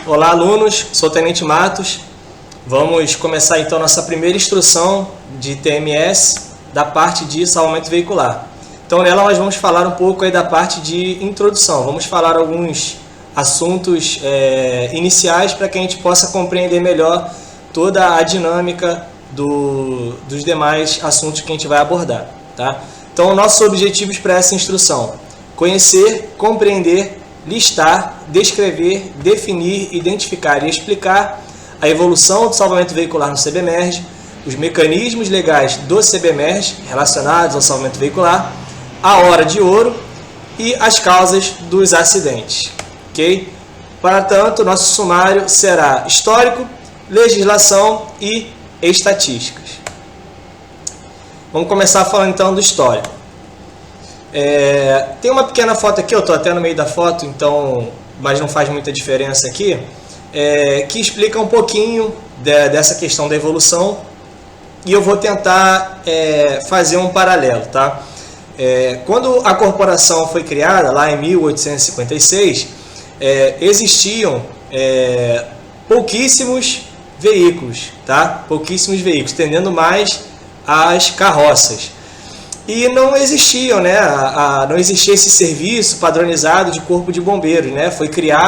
Olá, alunos, sou o Tenente Matos. Vamos começar então nossa primeira instrução de TMS da parte de salvamento veicular. Então nela nós vamos falar um pouco aí da parte de introdução. Vamos falar alguns assuntos iniciais para que a gente possa compreender melhor toda a dinâmica dos demais assuntos que a gente vai abordar, tá? Então nossos objetivos para essa instrução: conhecer, compreender, listar, descrever, definir, identificar e explicar a evolução do salvamento veicular no CBMERG, os mecanismos legais do CBMERG relacionados ao salvamento veicular, a hora de ouro e as causas dos acidentes. Ok? Para tanto, nosso sumário será histórico, legislação e estatísticas. Vamos começar falando então do histórico. Tem uma pequena foto aqui, eu estou até no meio da foto, então, mas não faz muita diferença aqui, que explica um pouquinho dessa questão da evolução, e eu vou tentar fazer um paralelo, tá? Quando a corporação foi criada, lá em 1856, existiam pouquíssimos veículos, tá? Pouquíssimos veículos, tendendo mais às carroças. E não existiam, né? Não existia esse serviço padronizado de corpo de bombeiros, né?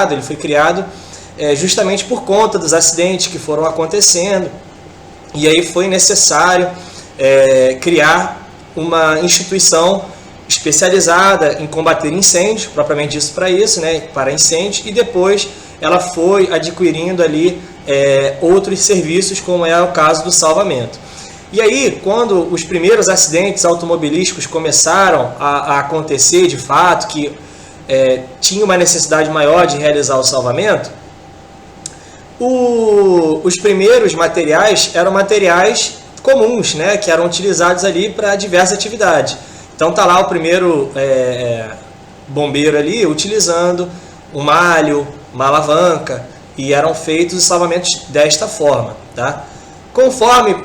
Ele foi criado justamente por conta dos acidentes que foram acontecendo, e aí foi necessário criar uma instituição especializada em combater incêndios, propriamente dito para isso, né? Para incêndios, e depois ela foi adquirindo ali outros serviços, como é o caso do salvamento. E aí, quando os primeiros acidentes automobilísticos começaram a acontecer de fato, que tinha uma necessidade maior de realizar o salvamento, os primeiros materiais eram materiais comuns, né, que eram utilizados ali para diversas atividades. Então tá lá o primeiro bombeiro ali utilizando um malho, uma alavanca, e eram feitos os salvamentos desta forma, tá? Conforme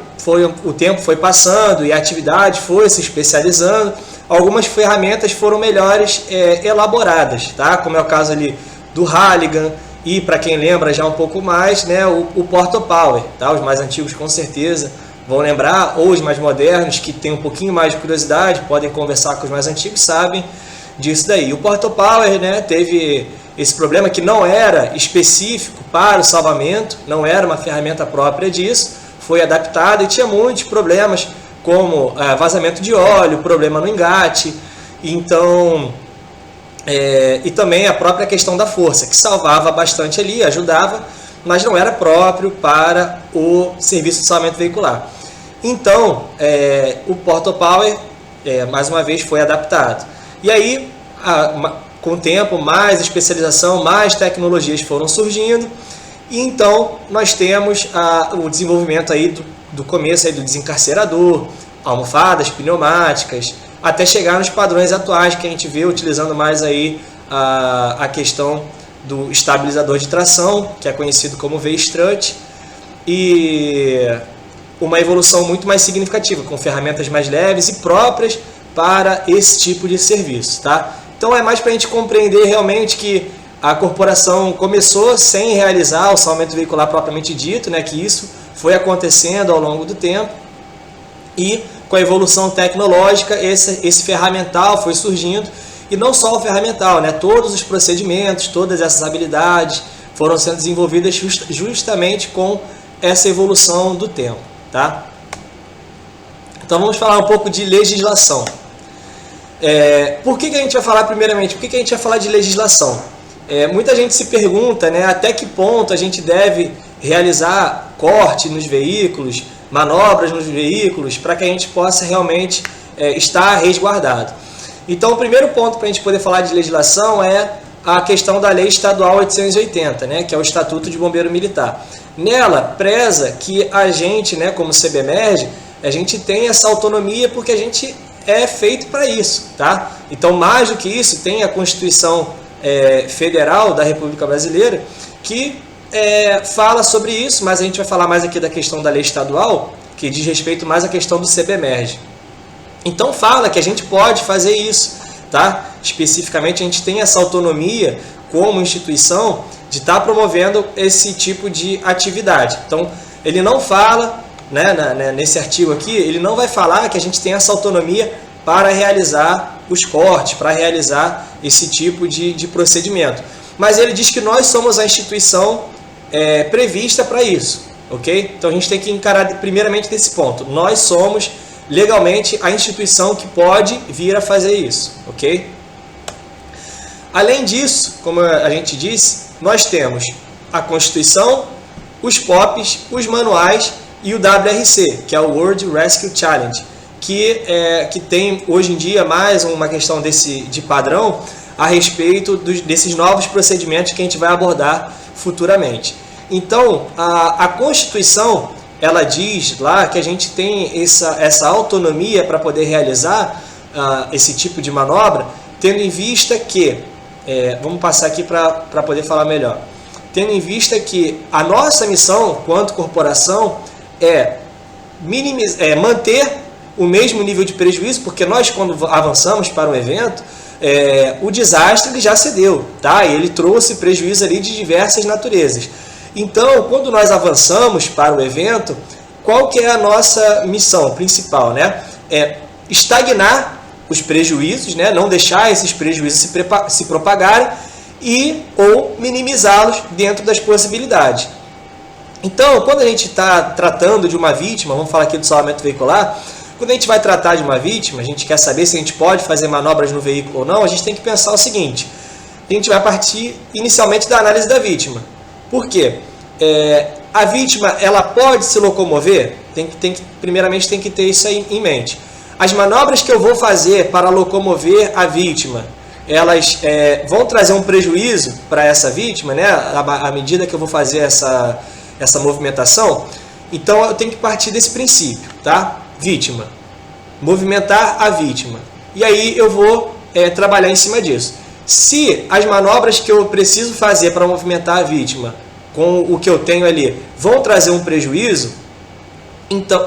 o tempo foi passando e a atividade foi se especializando, algumas ferramentas foram melhores elaboradas, tá? Como é o caso ali do Halligan e, para quem lembra já um pouco mais, né, o Porto-Power, tá? Os mais antigos com certeza vão lembrar, ou os mais modernos que têm um pouquinho mais de curiosidade, podem conversar com os mais antigos, sabem disso daí. O Porto-Power, né, teve esse problema que não era específico para o salvamento, não era uma ferramenta própria disso, foi adaptado e tinha muitos problemas, como vazamento de óleo, problema no engate, então, e também a própria questão da força, que salvava bastante ali, ajudava, mas não era próprio para o serviço de salvamento veicular. Então, o Porto-Power, mais uma vez, foi adaptado. E aí, com o tempo, mais especialização, mais tecnologias foram surgindo, e então nós temos o desenvolvimento aí do começo aí do desencarcerador, almofadas pneumáticas, até chegar nos padrões atuais que a gente vê utilizando mais aí a questão do estabilizador de tração, que é conhecido como V-strut, e uma evolução muito mais significativa, com ferramentas mais leves e próprias para esse tipo de serviço, tá? Então é mais para a gente compreender realmente que a corporação começou sem realizar o salvamento veicular propriamente dito, né, que isso foi acontecendo ao longo do tempo, e com a evolução tecnológica esse ferramental foi surgindo, e não só o ferramental, né, todos os procedimentos, todas essas habilidades foram sendo desenvolvidas justamente com essa evolução do tempo, tá? Então vamos falar um pouco de legislação. Por que a gente vai falar primeiramente? Por que a gente vai falar de legislação? Muita gente se pergunta, né, até que ponto a gente deve realizar corte nos veículos, manobras nos veículos, para que a gente possa realmente estar resguardado. Então, o primeiro ponto para a gente poder falar de legislação é a questão da Lei Estadual 880, né, que é o Estatuto de Bombeiro Militar. Nela, preza que a gente, né, como CBMERG, a gente tem essa autonomia porque a gente é feito para isso, tá? Então, mais do que isso, tem a Constituição Federal da República Brasileira, que fala sobre isso, mas a gente vai falar mais aqui da questão da lei estadual, que diz respeito mais à questão do CBMERG. Então fala que a gente pode fazer isso, tá? Especificamente a gente tem essa autonomia como instituição de estar promovendo esse tipo de atividade. Então, ele não fala, né, nesse artigo aqui, ele não vai falar que a gente tem essa autonomia para realizar os cortes, para realizar esse tipo de procedimento. Mas ele diz que nós somos a instituição prevista para isso, ok? Então a gente tem que encarar primeiramente desse ponto. Nós somos legalmente a instituição que pode vir a fazer isso, ok? Além disso, como a gente disse, nós temos a Constituição, os POPs, os manuais e o WRC, que é o World Rescue Challenge, que tem hoje em dia mais uma questão de padrão a respeito desses novos procedimentos que a gente vai abordar futuramente. Então, a Constituição, ela diz lá que a gente tem essa autonomia para poder realizar esse tipo de manobra, tendo em vista que, vamos passar aqui para poder falar melhor, tendo em vista que a nossa missão, quanto corporação, é manter o mesmo nível de prejuízo, porque nós, quando avançamos para um evento, o desastre ele já se deu, tá? E ele trouxe prejuízo ali de diversas naturezas. Então, quando nós avançamos para o evento, qual que é a nossa missão principal, né? É estagnar os prejuízos, né? Não deixar esses prejuízos se propagarem ou minimizá-los dentro das possibilidades. Então, quando a gente está tratando de uma vítima, vamos falar aqui do salvamento veicular, quando a gente vai tratar de uma vítima, a gente quer saber se a gente pode fazer manobras no veículo ou não, a gente tem que pensar o seguinte: a gente vai partir inicialmente da análise da vítima. Por quê? A vítima, ela pode se locomover? Primeiramente tem que ter isso aí em mente. As manobras que eu vou fazer para locomover a vítima, elas vão trazer um prejuízo para essa vítima, né? À medida que eu vou fazer essa movimentação. Então eu tenho que partir desse princípio, tá? Vítima, movimentar a vítima. E aí eu vou trabalhar em cima disso. Se as manobras que eu preciso fazer para movimentar a vítima, com o que eu tenho ali, vão trazer um prejuízo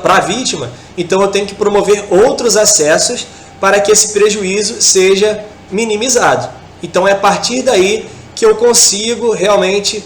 para a vítima, então eu tenho que promover outros acessos para que esse prejuízo seja minimizado. Então é a partir daí que eu consigo realmente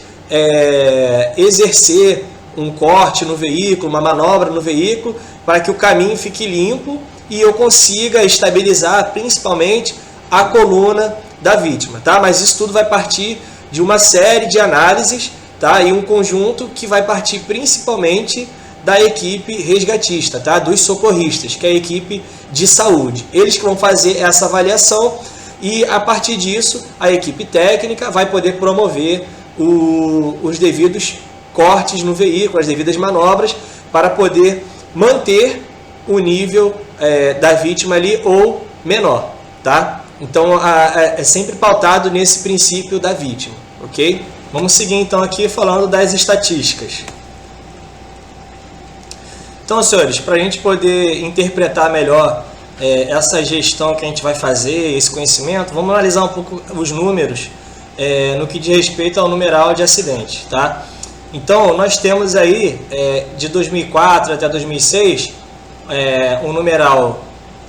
exercer um corte no veículo, uma manobra no veículo, para que o caminho fique limpo e eu consiga estabilizar principalmente a coluna da vítima, tá? Mas isso tudo vai partir de uma série de análises, tá? E um conjunto que vai partir principalmente da equipe resgatista, tá? Dos socorristas, que é a equipe de saúde. Eles que vão fazer essa avaliação e a partir disso a equipe técnica vai poder promover os devidos cortes no veículo, as devidas manobras para poder manter o nível da vítima ali ou menor, tá? Então é sempre pautado nesse princípio da vítima, ok? Vamos seguir então aqui falando das estatísticas. Então, senhores, para a gente poder interpretar melhor essa gestão que a gente vai fazer, esse conhecimento, vamos analisar um pouco os números no que diz respeito ao numeral de acidentes, tá? Então, nós temos aí, de 2004 até 2006, um numeral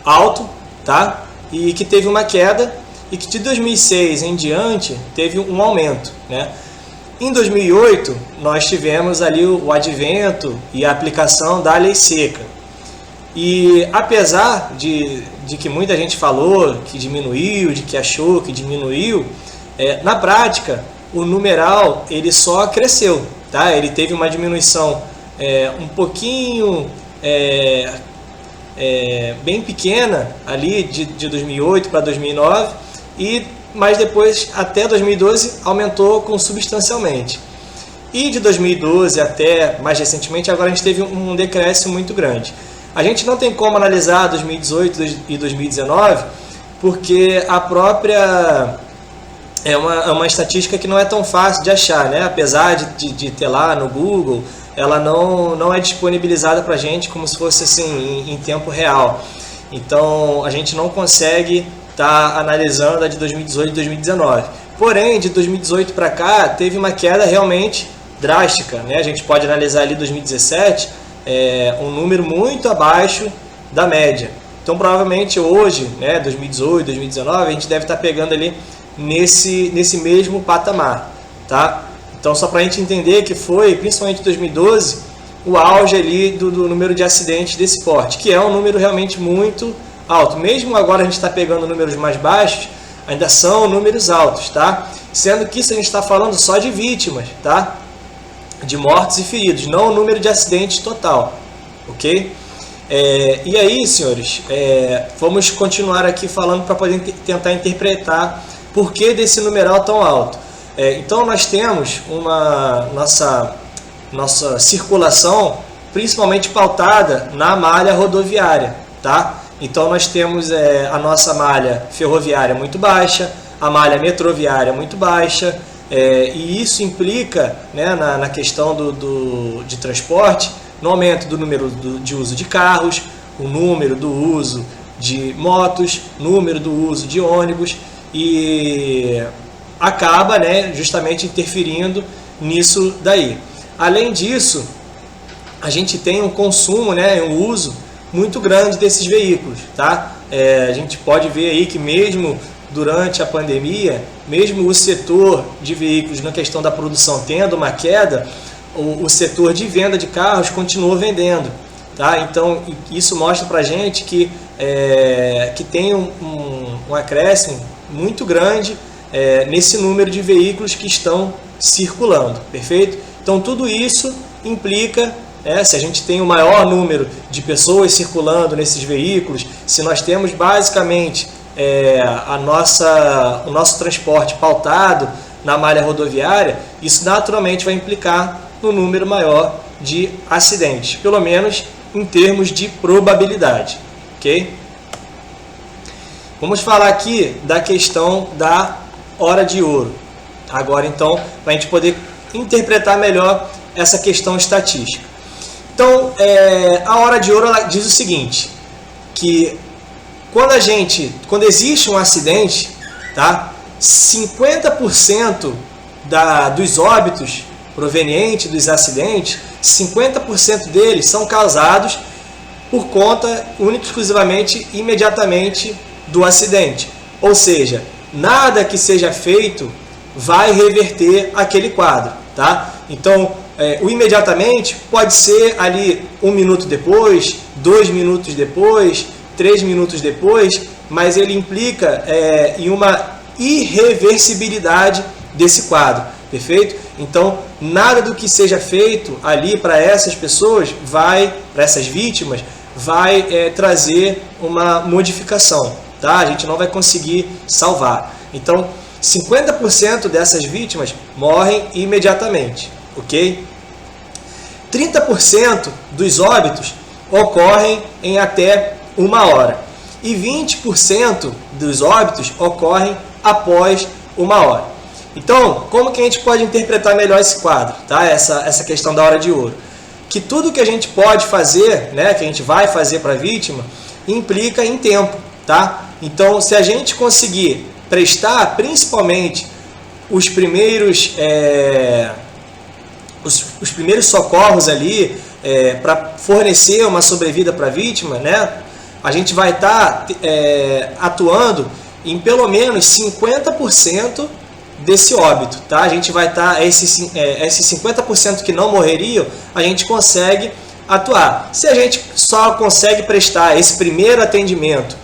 alto, tá? E que teve uma queda, e que de 2006 em diante teve um aumento, né? Em 2008, nós tivemos ali o advento e a aplicação da lei seca. E apesar de que muita gente falou que diminuiu, de que achou que diminuiu, na prática, o numeral ele só cresceu, tá? Ele teve uma diminuição um pouquinho bem pequena ali de 2008 para 2009 mas depois até 2012 aumentou substancialmente. E de 2012 até mais recentemente agora a gente teve um decréscimo muito grande. A gente não tem como analisar 2018 e 2019 porque a própria é uma estatística que não é tão fácil de achar, né? Apesar de ter lá no Google, ela não é disponibilizada para a gente como se fosse assim em tempo real. Então a gente não consegue estar analisando a de 2018 e 2019. Porém, de 2018 para cá teve uma queda realmente drástica, né? A gente pode analisar ali 2017 um número muito abaixo da média. Então provavelmente hoje, né, 2018, 2019, a gente deve estar pegando ali nesse mesmo patamar, tá? Então, só para a gente entender que foi, principalmente em 2012, o auge ali do número de acidentes desse porte, que é um número realmente muito alto. Mesmo agora a gente está pegando números mais baixos, ainda são números altos, tá? Sendo que isso a gente está falando só de vítimas, tá? De mortos e feridos, não o número de acidentes total, ok? E aí, senhores, vamos continuar aqui falando para poder tentar interpretar por que desse numeral tão alto. Então, nós temos nossa circulação principalmente pautada na malha rodoviária, tá? Então, nós temos a nossa malha ferroviária muito baixa, a malha metroviária muito baixa, e isso implica, né, na questão de transporte, no aumento do número de uso de carros, o número do uso de motos, número do uso de ônibus, e acaba, né, justamente interferindo nisso daí. Além disso, a gente tem um consumo, né, um uso muito grande desses veículos, tá? A gente pode ver aí que mesmo durante a pandemia, mesmo o setor de veículos na questão da produção tendo uma queda, o setor de venda de carros continuou vendendo, tá? Então isso mostra para a gente que tem um acréscimo muito grande nesse número de veículos que estão circulando, perfeito? Então tudo isso implica, se a gente tem o maior número de pessoas circulando nesses veículos, se nós temos basicamente o nosso transporte pautado na malha rodoviária, isso naturalmente vai implicar no número maior de acidentes, pelo menos em termos de probabilidade, ok? Vamos falar aqui da questão da hora de ouro. Agora, então, para a gente poder interpretar melhor essa questão estatística. Então, a hora de ouro ela diz o seguinte, que quando existe um acidente, tá, 50% dos óbitos provenientes dos acidentes, 50% deles são causados por conta única e exclusivamente, imediatamente do acidente. Ou seja, nada que seja feito vai reverter aquele quadro, tá? Então, o imediatamente pode ser ali 1 minuto depois, 2 minutos depois, 3 minutos depois, mas ele implica em uma irreversibilidade desse quadro, perfeito? Então, nada do que seja feito ali para essas pessoas, para essas vítimas, vai trazer uma modificação, tá? A gente não vai conseguir salvar. Então, 50% dessas vítimas morrem imediatamente, ok? 30% dos óbitos ocorrem em até 1 hora e 20% dos óbitos ocorrem após 1 hora. Então, como que a gente pode interpretar melhor esse quadro, tá? Essa questão da hora de ouro? Que tudo que a gente pode fazer, né, que a gente vai fazer para a vítima, implica em tempo, tá? Então, se a gente conseguir prestar principalmente os primeiros socorros ali para fornecer uma sobrevida para a vítima, né, a gente vai estar atuando em pelo menos 50% desse óbito, tá? A gente vai estar, esses 50% que não morreriam, a gente consegue atuar. Se a gente só consegue prestar esse primeiro atendimento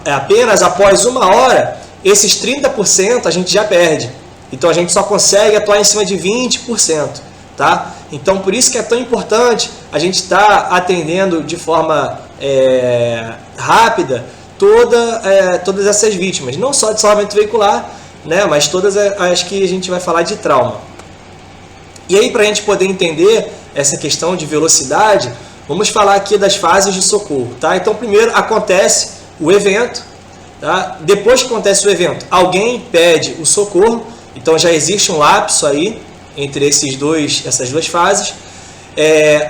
apenas após 1 hora, esses 30% a gente já perde. Então a gente só consegue atuar em cima de 20%, tá? Então por isso que é tão importante a gente estar atendendo de forma rápida todas essas vítimas, não só de salvamento veicular, né, mas todas as que a gente vai falar de trauma. E aí, para a gente poder entender essa questão de velocidade, vamos falar aqui das fases de socorro, tá? Então, primeiro acontece o evento, tá? Depois que acontece o evento, alguém pede o socorro, então já existe um lapso aí entre essas duas fases.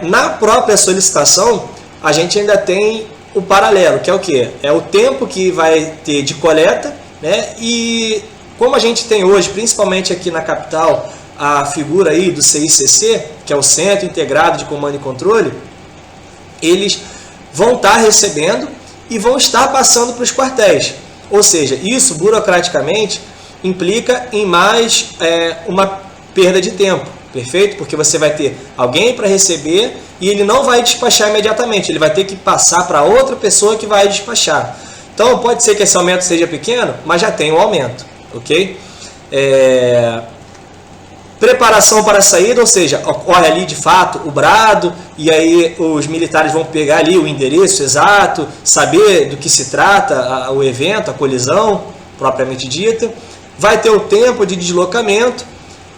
Na própria solicitação, a gente ainda tem o paralelo, que é o quê? É o tempo que vai ter de coleta, né? E como a gente tem hoje, principalmente aqui na capital, a figura aí do CICC, que é o Centro Integrado de Comando e Controle, eles vão estar recebendo e vão estar passando para os quartéis. Ou seja, isso burocraticamente implica em mais perda de tempo, perfeito? Porque você vai ter alguém para receber e ele não vai despachar imediatamente, ele vai ter que passar para outra pessoa que vai despachar. Então pode ser que esse aumento seja pequeno, mas já tem um aumento, ok? Preparação para a saída, ou seja, ocorre ali de fato o brado, e aí os militares vão pegar ali o endereço exato, saber do que se trata o evento, a colisão propriamente dita, vai ter o tempo de deslocamento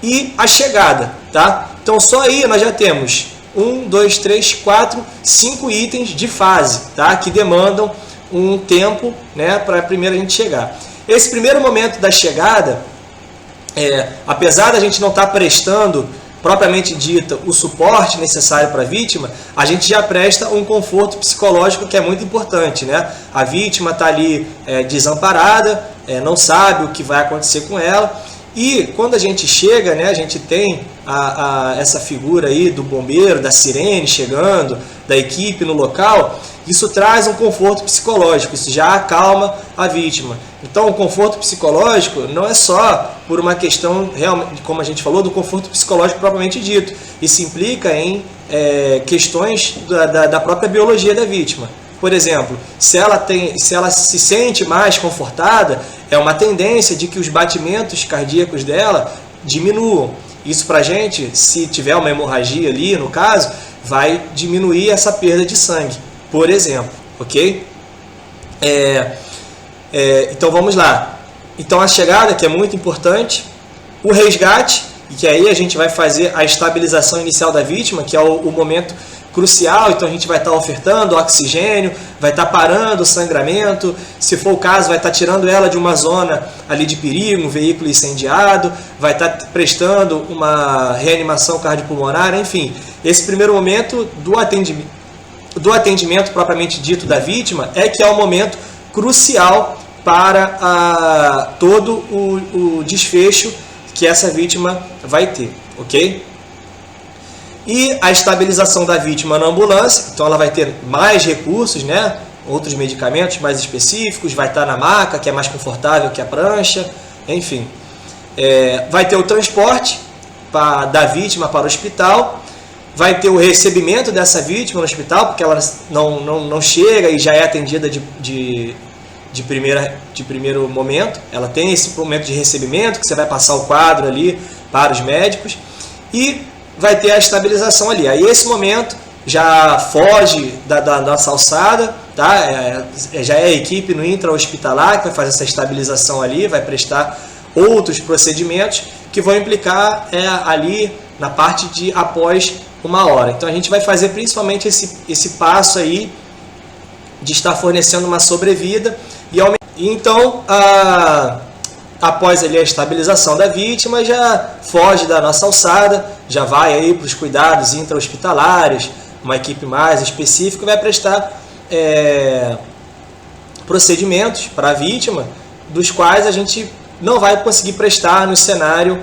e a chegada, tá? Então só aí nós já temos 1, 2, 3, 4, 5 itens de fase, tá? Que demandam um tempo, né, para primeiro a gente chegar. Esse primeiro momento da chegada, apesar da gente não estar prestando propriamente dita o suporte necessário para a vítima, a gente já presta um conforto psicológico que é muito importante, né? A vítima está ali desamparada, não sabe o que vai acontecer com ela, e quando a gente chega, né, a gente tem essa figura aí do bombeiro, da sirene chegando, da equipe no local. Isso traz um conforto psicológico, isso já acalma a vítima. Então, o conforto psicológico não é só por uma questão, realmente, como a gente falou, do conforto psicológico propriamente dito. Isso implica em questões da própria biologia da vítima. Por exemplo, se ela se sente mais confortada, é uma tendência de que os batimentos cardíacos dela diminuam. Isso para a gente, se tiver uma hemorragia ali, no caso, vai diminuir essa perda de sangue, por exemplo, ok? Então vamos lá. Então a chegada, que é muito importante, o resgate, e que aí a gente vai fazer a estabilização inicial da vítima, que é o momento crucial. Então a gente vai estar ofertando oxigênio, vai estar parando o sangramento, se for o caso vai estar tirando ela de uma zona ali de perigo, um veículo incendiado, vai estar prestando uma reanimação cardiopulmonar, enfim. Esse primeiro momento do atendimento propriamente dito da vítima é que é o momento crucial para todo o desfecho que essa vítima vai ter, ok? E a estabilização da vítima na ambulância, então ela vai ter mais recursos, né? Outros medicamentos mais específicos, vai estar na maca, que é mais confortável que a prancha, enfim. Vai ter o transporte da vítima para o hospital, vai ter o recebimento dessa vítima no hospital, porque ela não chega e já é atendida de primeiro momento. Ela tem esse momento de recebimento, que você vai passar o quadro ali para os médicos, e vai ter a estabilização ali. Aí esse momento já foge da nossa alçada, tá? Já é a equipe no intra-hospitalar que vai fazer essa estabilização ali, vai prestar outros procedimentos que vão implicar ali na parte de após 1 hora. Então a gente vai fazer principalmente esse passo aí de estar fornecendo uma sobrevida e então após ali a estabilização da vítima, já foge da nossa alçada, já vai aí para os cuidados intra-hospitalares, uma equipe mais específica vai prestar procedimentos para a vítima, dos quais a gente não vai conseguir prestar no cenário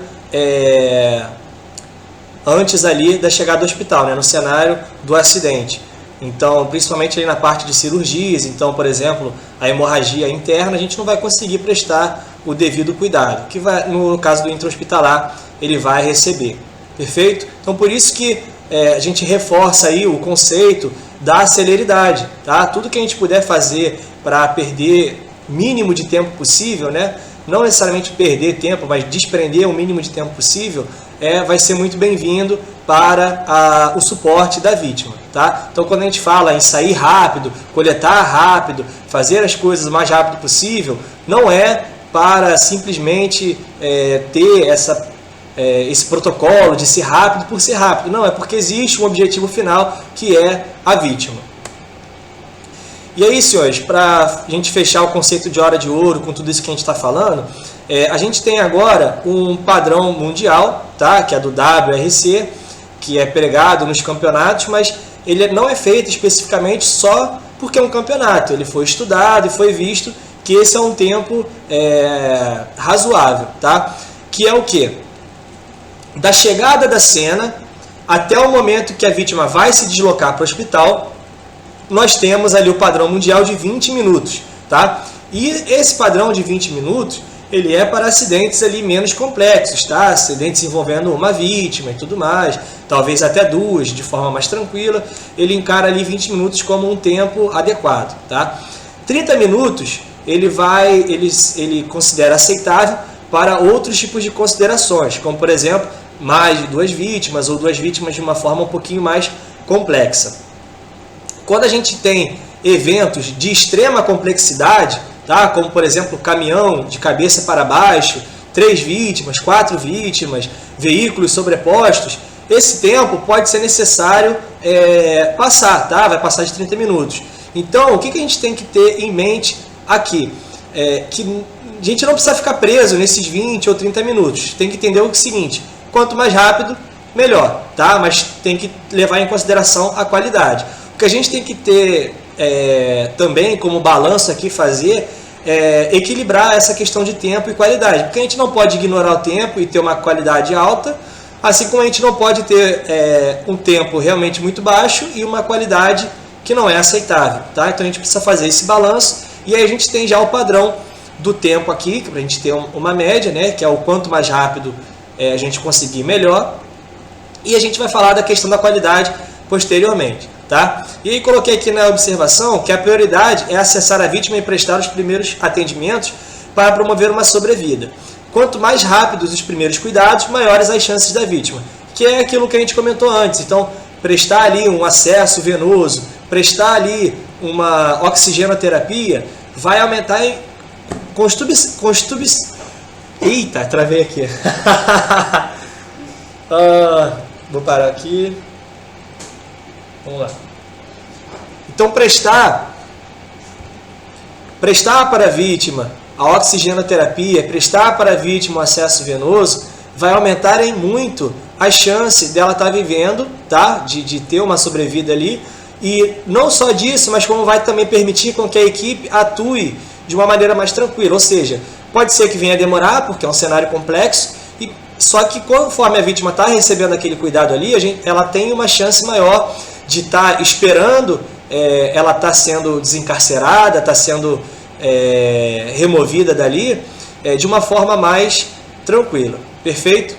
antes ali da chegada do hospital, né, no cenário do acidente. Então, principalmente ali na parte de cirurgias, então, por exemplo, a hemorragia interna, a gente não vai conseguir prestar o devido cuidado, que vai, no caso do intra-hospitalar, ele vai receber. Perfeito? Então, por isso que a gente reforça aí o conceito da celeridade, tá? Tudo que a gente puder fazer para perder mínimo de tempo possível, né? Não necessariamente perder tempo, mas desprender o mínimo de tempo possível, vai ser muito bem-vindo para o suporte da vítima, tá? Então, quando a gente fala em sair rápido, coletar rápido, fazer as coisas o mais rápido possível, não é para simplesmente ter esse protocolo de ser rápido por ser rápido, não, é porque existe um objetivo final que é a vítima. E aí, senhores, para a gente fechar o conceito de hora de ouro com tudo isso que a gente está falando, a gente tem agora um padrão mundial, tá? Que é do WRC, que é pregado nos campeonatos, mas ele não é feito especificamente só porque é um campeonato. Ele foi estudado e foi visto que esse é um tempo razoável, tá? Que é o quê? Da chegada da cena até o momento que a vítima vai se deslocar para o hospital, nós temos ali o padrão mundial de 20 minutos, tá? E esse padrão de 20 minutos, ele é para acidentes ali menos complexos, tá? Acidentes envolvendo uma vítima e tudo mais, talvez até duas, de forma mais tranquila. Ele encara ali 20 minutos como um tempo adequado, tá? 30 minutos ele considera aceitável para outros tipos de considerações, como por exemplo, mais de 2 vítimas ou 2 vítimas de uma forma um pouquinho mais complexa. Quando a gente tem eventos de extrema complexidade, tá? Como por exemplo, caminhão de cabeça para baixo, 3 vítimas, 4 vítimas, veículos sobrepostos, esse tempo pode ser necessário passar, tá? Vai passar de 30 minutos. Então, o que a gente tem que ter em mente aqui? Que a gente não precisa ficar preso nesses 20 ou 30 minutos. Tem que entender o seguinte: quanto mais rápido, melhor, tá? Mas tem que levar em consideração a qualidade. O que a gente tem que ter também como balanço aqui equilibrar essa questão de tempo e qualidade. Porque a gente não pode ignorar o tempo e ter uma qualidade alta, assim como a gente não pode ter um tempo realmente muito baixo e uma qualidade que não é aceitável, tá? Então a gente precisa fazer esse balanço, e aí a gente tem já o padrão do tempo aqui, para a gente ter uma média, né? Que é o quanto mais rápido a gente conseguir, melhor. E a gente vai falar da questão da qualidade posteriormente, tá? E aí coloquei aqui na observação que a prioridade é acessar a vítima e prestar os primeiros atendimentos para promover uma sobrevida. Quanto mais rápidos os primeiros cuidados, maiores as chances da vítima, que é aquilo que a gente comentou antes. Então, prestar ali um acesso venoso, prestar ali uma oxigenoterapia, vai aumentar em Eita, travei aqui. Vou parar aqui. Vamos lá. Então, prestar para a vítima a oxigenoterapia, prestar para a vítima o acesso venoso, vai aumentar em muito a chance dela estar vivendo, tá? De ter uma sobrevida ali. E não só disso, mas como vai também permitir com que a equipe atue de uma maneira mais tranquila. Ou seja, pode ser que venha a demorar, porque é um cenário complexo, só que conforme a vítima está recebendo aquele cuidado ali, ela tem uma chance maior de estar esperando, ela está sendo desencarcerada, está sendo removida dali de uma forma mais tranquila. Perfeito?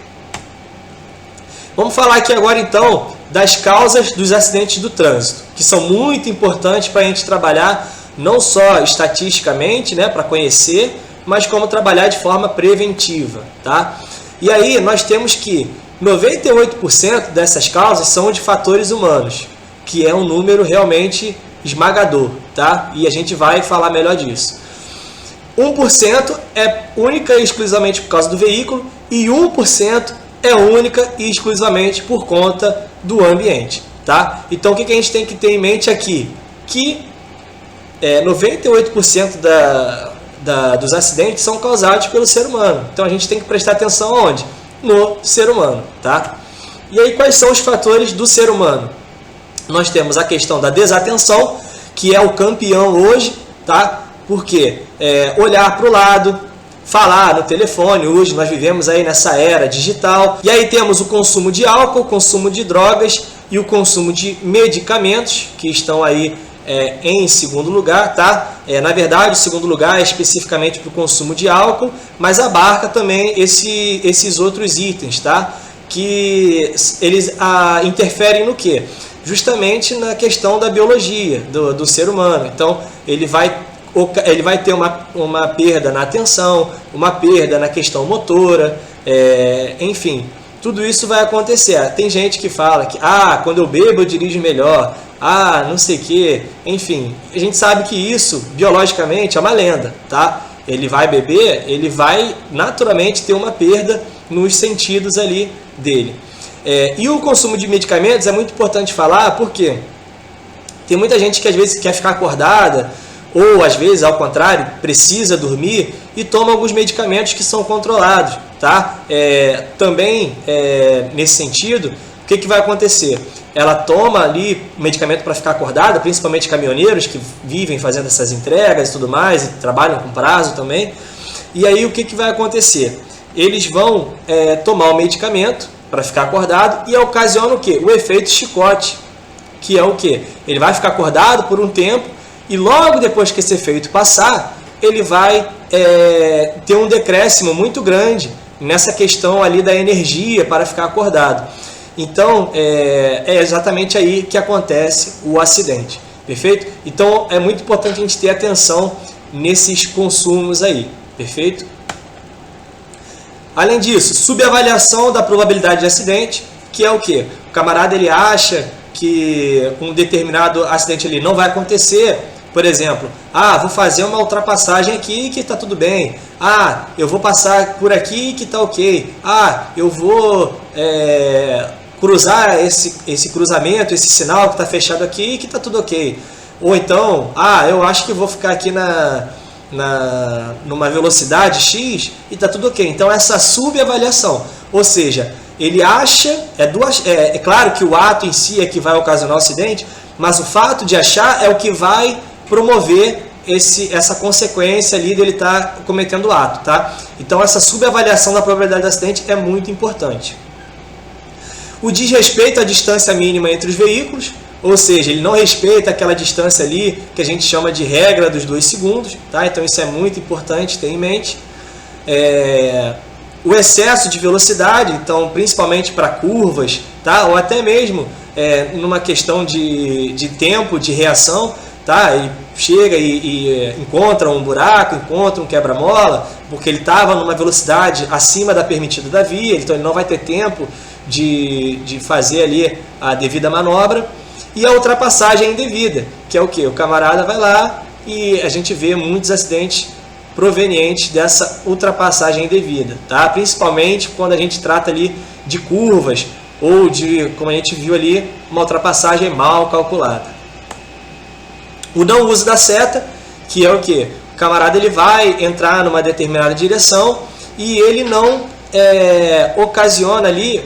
Vamos falar aqui agora então das causas dos acidentes do trânsito, que são muito importantes para a gente trabalhar não só estatisticamente, né, para conhecer, mas como trabalhar de forma preventiva, tá? E aí nós temos que 98% dessas causas são de fatores humanos, que é um número realmente esmagador, tá? E a gente vai falar melhor disso. 1% é única e exclusivamente por causa do veículo, e 1% é única e exclusivamente por conta do ambiente, tá? Então o que a gente tem que ter em mente aqui? Que 98% dos acidentes são causados pelo ser humano. Então a gente tem que prestar atenção onde? No ser humano, tá? E aí quais são os fatores do ser humano? Nós temos a questão da desatenção, que é o campeão hoje, tá? Porque olhar para o lado, falar no telefone, hoje nós vivemos aí nessa era digital. E aí temos o consumo de álcool, o consumo de drogas e o consumo de medicamentos, que estão aí em segundo lugar, tá? Na verdade, o segundo lugar é especificamente para o consumo de álcool, mas abarca também esses outros itens, tá? Que eles interferem no quê? Justamente na questão da biologia do ser humano. Então, ele vai ter uma perda na atenção, uma perda na questão motora, enfim, tudo isso vai acontecer. Tem gente que fala que quando eu bebo eu dirijo melhor, não sei o que, enfim, a gente sabe que isso biologicamente é uma lenda, tá? Ele vai beber, ele vai naturalmente ter uma perda nos sentidos ali dele. E o consumo de medicamentos é muito importante falar, porque tem muita gente que às vezes quer ficar acordada, ou às vezes, ao contrário, precisa dormir e toma alguns medicamentos que são controlados, tá? Também, nesse sentido, o que vai acontecer? Ela toma ali medicamento para ficar acordada, principalmente caminhoneiros que vivem fazendo essas entregas e tudo mais, e trabalham com prazo também. E aí o que vai acontecer? Eles vão tomar o medicamento para ficar acordado e ocasiona o quê? O efeito chicote, que é o quê? Ele vai ficar acordado por um tempo, e logo depois que esse efeito passar, ele vai ter um decréscimo muito grande nessa questão ali da energia para ficar acordado. Então, é exatamente aí que acontece o acidente, perfeito? Então, é muito importante a gente ter atenção nesses consumos aí, perfeito? Além disso, subavaliação da probabilidade de acidente, que é o quê? O camarada ele acha que um determinado acidente ali não vai acontecer. Por exemplo, vou fazer uma ultrapassagem aqui que está tudo bem. Eu vou passar por aqui que está ok. Eu vou cruzar esse cruzamento, esse sinal que está fechado aqui que está tudo ok. Ou então, eu acho que vou ficar aqui numa velocidade X e está tudo ok. Então, essa subavaliação, ou seja, ele acha, é claro que o ato em si é que vai ocasionar o acidente, mas o fato de achar é o que vai promover essa consequência ali dele estar cometendo o ato, tá? Então, essa subavaliação da probabilidade de acidente é muito importante. O desrespeito à distância mínima entre os veículos, ou seja, ele não respeita aquela distância ali que a gente chama de regra dos 2 segundos, tá? Então isso é muito importante ter em mente. O excesso de velocidade, então principalmente para curvas, tá? Ou até mesmo numa questão de tempo de reação, tá? Ele chega e encontra um buraco, encontra um quebra-mola, porque ele estava numa velocidade acima da permitida da via, então ele não vai ter tempo de fazer ali a devida manobra. E a ultrapassagem indevida, que é o que? O camarada vai lá e a gente vê muitos acidentes provenientes dessa ultrapassagem indevida, tá? Principalmente quando a gente trata ali de curvas ou de, como a gente viu ali, uma ultrapassagem mal calculada. O não uso da seta, que é o que? O camarada ele vai entrar numa determinada direção e ele não ocasiona ali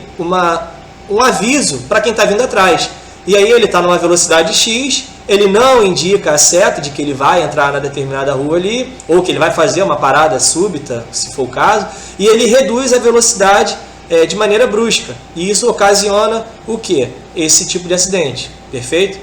um aviso para quem está vindo atrás. E aí ele está numa velocidade X, ele não indica a seta de que ele vai entrar na determinada rua ali, ou que ele vai fazer uma parada súbita, se for o caso, e ele reduz a velocidade de maneira brusca. E isso ocasiona o quê? Esse tipo de acidente, perfeito?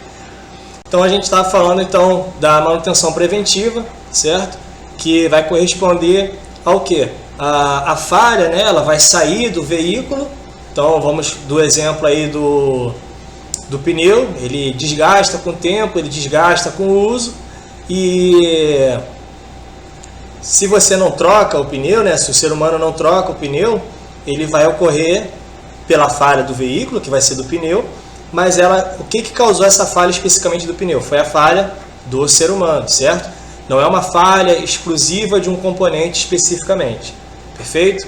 Então a gente está falando então da manutenção preventiva, certo? Que vai corresponder ao quê? A falha, né? Ela vai sair do veículo. Então vamos do exemplo aí do pneu, ele desgasta com o tempo, ele desgasta com o uso, e se você não troca o pneu, né, se o ser humano não troca o pneu, ele vai ocorrer pela falha do veículo, que vai ser do pneu, mas o que causou essa falha especificamente do pneu? Foi a falha do ser humano, certo? Não é uma falha exclusiva de um componente especificamente, perfeito?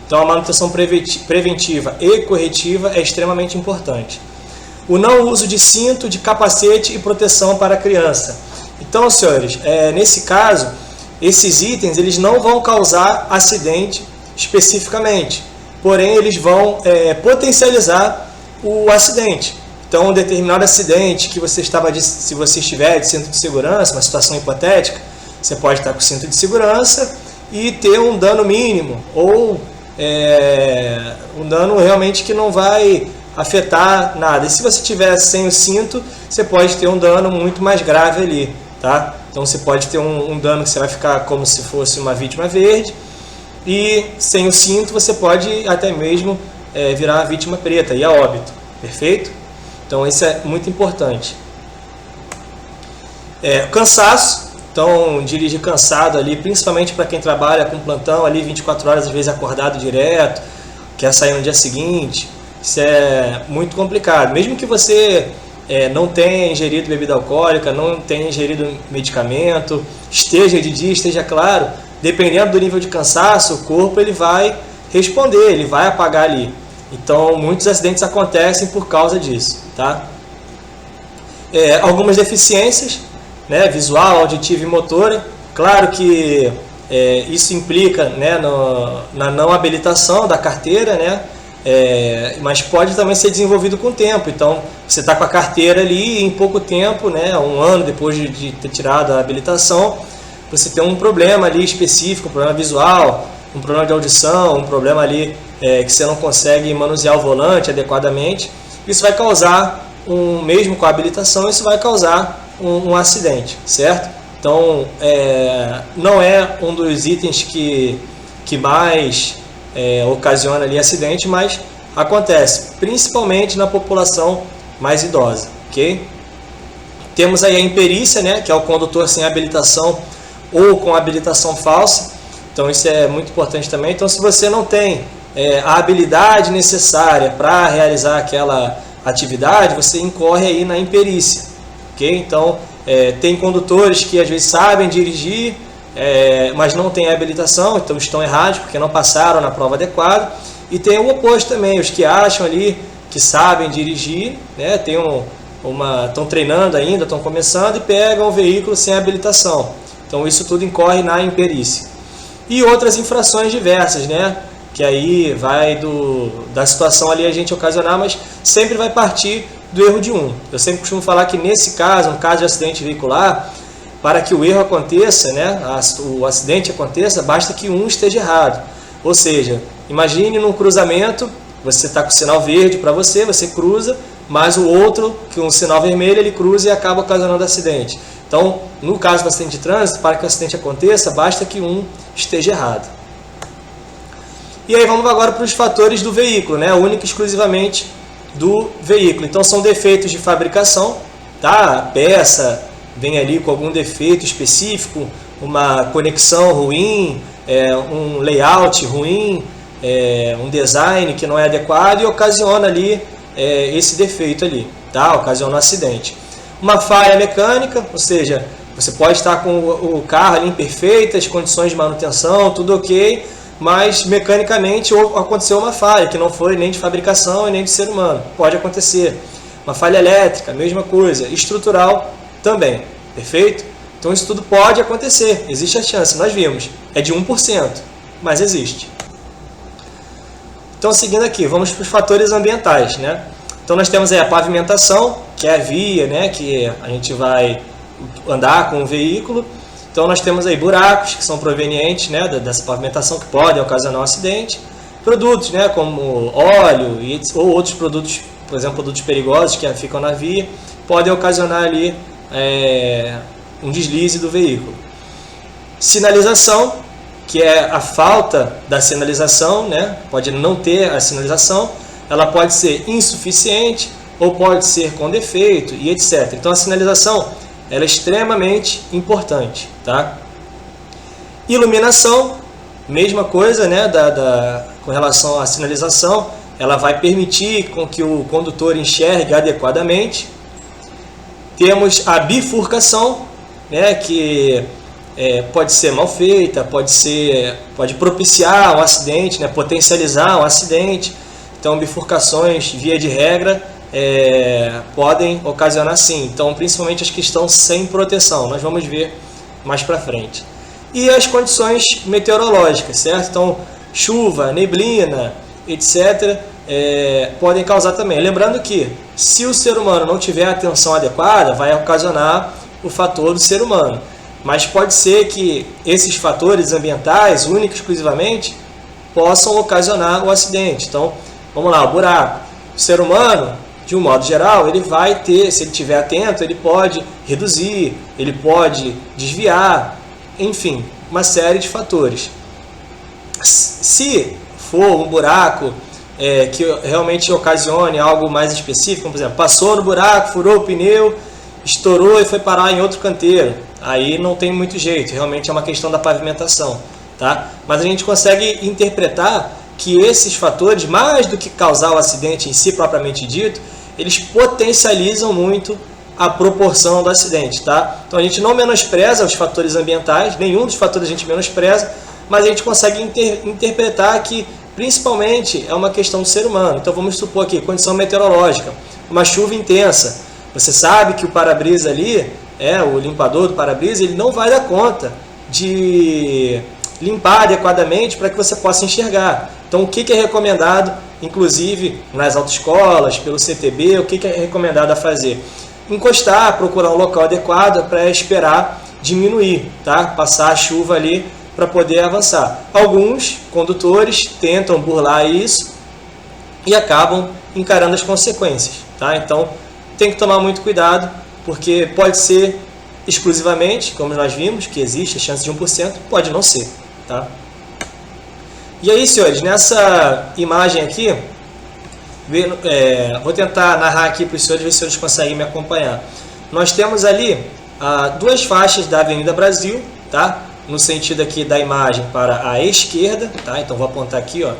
Então a manutenção preventiva e corretiva é extremamente importante. O não uso de cinto, de capacete e proteção para a criança. Então, senhores, nesse caso, esses itens eles não vão causar acidente especificamente, porém eles vão potencializar o acidente. Então, um determinado acidente que se você estiver de cinto de segurança, uma situação hipotética, você pode estar com cinto de segurança e ter um dano mínimo, ou um dano realmente que não vai afetar nada. E se você tiver sem o cinto, você pode ter um dano muito mais grave ali, tá? Então você pode ter um dano que você vai ficar como se fosse uma vítima verde, e sem o cinto você pode até mesmo virar uma vítima preta e a óbito, perfeito? Então isso é muito importante. Cansaço, então dirigir cansado ali, principalmente para quem trabalha com plantão ali 24 horas, às vezes acordado direto, quer sair no dia seguinte. Isso é muito complicado. Mesmo que você não tenha ingerido bebida alcoólica, não tenha ingerido medicamento, esteja de dia, esteja claro, dependendo do nível de cansaço, o corpo ele vai responder, ele vai apagar ali. Então, muitos acidentes acontecem por causa disso, tá? Algumas deficiências, né, visual, auditiva e motora. Claro que isso implica, né, na não habilitação da carteira, né? Mas pode também ser desenvolvido com o tempo. Então você está com a carteira ali e em pouco tempo, né, um ano depois de ter tirado a habilitação, você tem um problema ali específico, um problema visual, um problema de audição, um problema ali que você não consegue manusear o volante adequadamente. Isso vai causar, mesmo com a habilitação, isso vai causar um acidente, certo? Então, não é um dos itens que mais ocasiona ali acidente, mas acontece, principalmente na população mais idosa, ok? Temos aí a imperícia, né, que é o condutor sem habilitação ou com habilitação falsa. Então isso é muito importante também. Então, se você não tem a habilidade necessária para realizar aquela atividade, você incorre aí na imperícia, ok? Então, tem condutores que às vezes sabem dirigir, mas não têm habilitação, então estão errados porque não passaram na prova adequada. E tem o oposto também, os que acham ali que sabem dirigir, né, estão treinando ainda, estão começando e pegam o veículo sem habilitação. Então isso tudo incorre na imperícia. E outras infrações diversas, né, que aí vai da situação ali a gente ocasionar, mas sempre vai partir do erro de um. Eu sempre costumo falar que nesse caso, no caso de acidente veicular, para que o erro aconteça, né, o acidente aconteça, basta que um esteja errado. Ou seja, imagine num cruzamento, você está com o sinal verde para você cruza, mas o outro, com o sinal vermelho, ele cruza e acaba ocasionando acidente. Então, no caso do acidente de trânsito, para que o acidente aconteça, basta que um esteja errado. E aí vamos agora para os fatores do veículo, né? Única e exclusivamente do veículo. Então são defeitos de fabricação, tá? A peça vem ali com algum defeito específico, uma conexão ruim, um layout ruim, um design que não é adequado e ocasiona ali esse defeito ali, tá? Ocasiona um acidente. Uma falha mecânica, ou seja, você pode estar com o carro ali em perfeitas condições de manutenção, tudo ok, mas mecanicamente aconteceu uma falha, que não foi nem de fabricação e nem de ser humano. Pode acontecer. Uma falha elétrica, mesma coisa. Estrutural também, perfeito? Então isso tudo pode acontecer, existe a chance, nós vimos. É de 1%, mas existe. Então seguindo aqui, vamos para os fatores ambientais, né? Então nós temos aí a pavimentação, que é a via, né, que a gente vai andar com o veículo. Então nós temos aí buracos que são provenientes, né, dessa pavimentação que podem ocasionar um acidente. Produtos, né, como óleo ou outros produtos, por exemplo, produtos perigosos que ficam na via, podem ocasionar ali um deslize do veículo. Sinalização, que é a falta da sinalização, né, pode não ter a sinalização, ela pode ser insuficiente ou pode ser com defeito e etc. Então a sinalização ela é extremamente importante, tá? Iluminação, mesma coisa, né, com relação à sinalização, ela vai permitir com que o condutor enxergue adequadamente. Temos a bifurcação, né, que pode ser mal feita, pode propiciar um acidente, né, potencializar um acidente. Então bifurcações, via de regra, podem ocasionar sim. Então principalmente as que estão sem proteção, nós vamos ver mais para frente. E as condições meteorológicas, certo? Então chuva, neblina, etc. Podem causar também. Lembrando que se o ser humano não tiver a atenção adequada, vai ocasionar o fator do ser humano. Mas pode ser que esses fatores ambientais, única e exclusivamente, possam ocasionar o acidente. Então, vamos lá, o buraco. O ser humano, de um modo geral, ele vai ter, se ele estiver atento, ele pode reduzir, ele pode desviar, enfim, uma série de fatores. Se for um buraco que realmente ocasione algo mais específico, como, por exemplo, passou no buraco, furou o pneu, estourou e foi parar em outro canteiro, aí não tem muito jeito, realmente é uma questão da pavimentação, tá? Mas a gente consegue interpretar que esses fatores, mais do que causar o acidente em si propriamente dito, eles potencializam muito a proporção do acidente, tá? Então a gente não menospreza os fatores ambientais, nenhum dos fatores a gente menospreza, mas a gente consegue interpretar que principalmente é uma questão do ser humano. Então vamos supor aqui, condição meteorológica, uma chuva intensa. Você sabe que o para-brisa ali, o limpador do para-brisa, ele não vai dar conta de limpar adequadamente para que você possa enxergar. Então o que é recomendado, inclusive nas autoescolas, pelo CTB, o que é recomendado a fazer? Encostar, procurar um local adequado para esperar diminuir, tá? Passar a chuva ali para poder avançar. Alguns condutores tentam burlar isso e acabam encarando as consequências, tá? Então tem que tomar muito cuidado, porque pode ser exclusivamente, como nós vimos, que existe a chance de 1%, pode não ser. Tá? E aí, senhores, nessa imagem aqui, vou tentar narrar aqui para os senhores, ver se eles conseguem me acompanhar. Nós temos ali duas faixas da Avenida Brasil, tá? No sentido aqui da imagem para a esquerda, tá? Então vou apontar aqui, ó,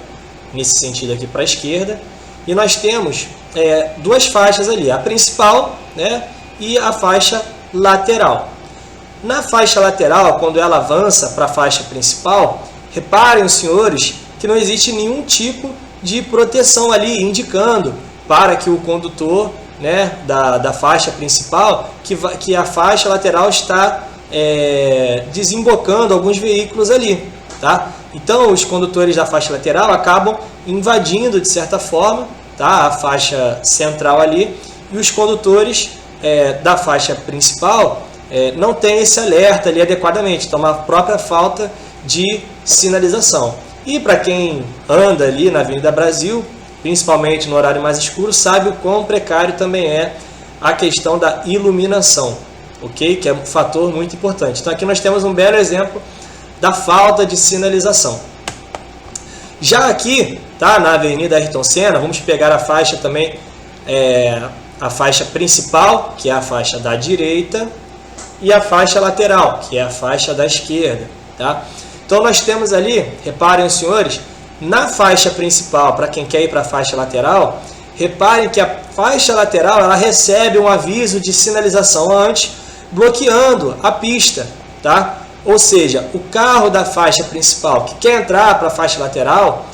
nesse sentido aqui para a esquerda. E nós temos duas faixas ali, a principal, né, e a faixa lateral. Na faixa lateral, quando ela avança para a faixa principal, reparem os senhores que não existe nenhum tipo de proteção ali, indicando para que o condutor, né, da faixa principal, que a faixa lateral está desembocando alguns veículos ali. Tá? Então, os condutores da faixa lateral acabam invadindo, de certa forma, tá, a faixa central ali, e os condutores da faixa principal não têm esse alerta ali adequadamente, então uma própria falta de sinalização. E para quem anda ali na Avenida Brasil, principalmente no horário mais escuro, sabe o quão precário também é a questão da iluminação, ok? Que é um fator muito importante. Então aqui nós temos um belo exemplo da falta de sinalização. Já aqui, tá, na Avenida Ayrton Senna, vamos pegar a faixa também, a faixa principal, que é a faixa da direita, e a faixa lateral, que é a faixa da esquerda. Tá? Então nós temos ali, reparem os senhores, na faixa principal, para quem quer ir para a faixa lateral, reparem que a faixa lateral ela recebe um aviso de sinalização antes, bloqueando a pista. Tá? Ou seja, o carro da faixa principal que quer entrar para a faixa lateral,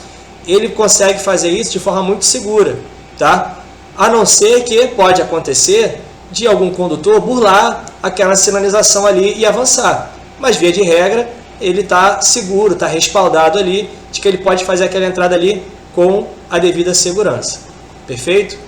ele consegue fazer isso de forma muito segura. Tá? A não ser que pode acontecer de algum condutor burlar aquela sinalização ali e avançar. Mas, via de regra, ele está seguro, está respaldado ali, de que ele pode fazer aquela entrada ali com a devida segurança. Perfeito?